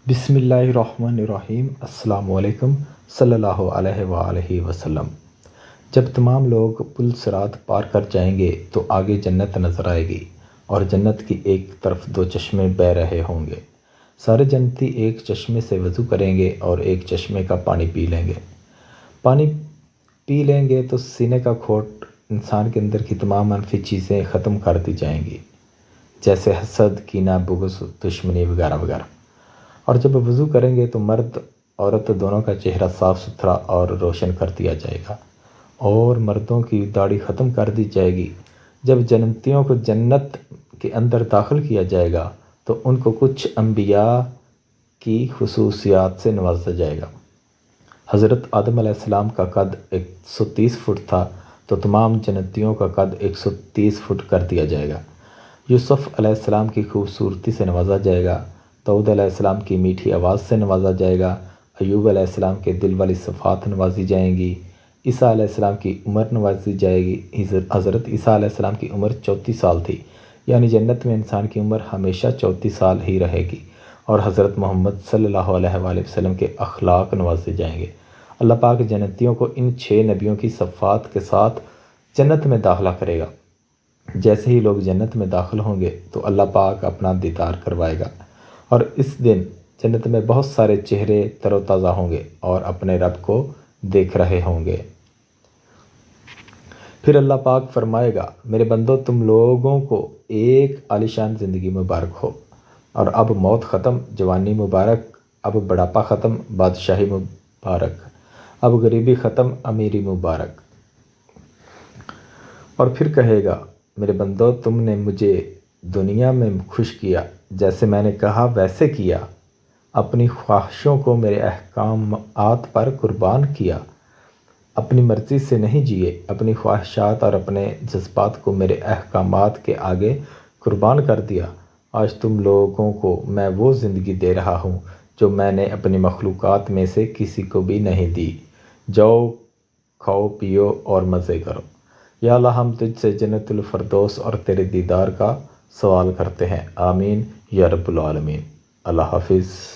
بسم اللہ الرحمن الرحیم۔ السلام علیکم صلی اللہ علیہ وآلہ وسلم۔ جب تمام لوگ پل صراط پار کر جائیں گے تو آگے جنت نظر آئے گی اور جنت کی ایک طرف دو چشمے بہہ رہے ہوں گے۔ سارے جنتی ایک چشمے سے وضو کریں گے اور ایک چشمے کا پانی پی لیں گے۔ پانی پی لیں گے تو سینے کا کھوٹ انسان کے اندر کی تمام منفی چیزیں ختم کر دی جائیں گی، جیسے حسد، کینہ، بغض، دشمنی وغیرہ وغیرہ۔ اور جب وضو کریں گے تو مرد عورت دونوں کا چہرہ صاف ستھرا اور روشن کر دیا جائے گا اور مردوں کی داڑھی ختم کر دی جائے گی۔ جب جنتیوں کو جنت کے اندر داخل کیا جائے گا تو ان کو کچھ انبیاء کی خصوصیات سے نوازا جائے گا۔ حضرت آدم علیہ السلام کا قد 130 فٹ تھا تو تمام جنتیوں کا قد 130 فٹ کر دیا جائے گا۔ یوسف علیہ السلام کی خوبصورتی سے نوازا جائے گا، داؤد علیہ السلام کی میٹھی آواز سے نوازا جائے گا، ایوب علیہ السلام کے دل والی صفات نوازی جائیں گی، عیسیٰ علیہ السلام کی عمر نوازی جائے گی۔ حضرت عیسیٰ علیہ السلام کی عمر 34 سال تھی، یعنی جنت میں انسان کی عمر ہمیشہ 34 سال ہی رہے گی۔ اور حضرت محمد صلی اللہ علیہ وآلہ وسلم کے اخلاق نوازے جائیں گے۔ اللہ پاک جنتیوں کو ان 6 نبیوں کی صفات کے ساتھ جنت میں داخلہ کرے گا۔ جیسے ہی لوگ جنت میں داخل ہوں گے تو اللہ پاک اپنا دیدار کروائے گا اور اس دن جنت میں بہت سارے چہرے تر و تازہ ہوں گے اور اپنے رب کو دیکھ رہے ہوں گے۔ پھر اللہ پاک فرمائے گا، میرے بندو، تم لوگوں کو ایک عالیشان زندگی مبارک ہو، اور اب موت ختم، جوانی مبارک، اب بڑھاپا ختم، بادشاہی مبارک، اب غریبی ختم، امیری مبارک۔ اور پھر کہے گا، میرے بندو، تم نے مجھے دنیا میں خوش کیا، جیسے میں نے کہا ویسے کیا، اپنی خواہشوں کو میرے احکامات پر قربان کیا، اپنی مرضی سے نہیں جیے، اپنی خواہشات اور اپنے جذبات کو میرے احکامات کے آگے قربان کر دیا۔ آج تم لوگوں کو میں وہ زندگی دے رہا ہوں جو میں نے اپنی مخلوقات میں سے کسی کو بھی نہیں دی۔ جاؤ، کھاؤ، پیو اور مزے کرو۔ یا اللہ، ہم تجھ سے جنت الفردوس اور تیرے دیدار کا سوال کرتے ہیں۔ آمین یا رب العالمین۔ اللہ حافظ۔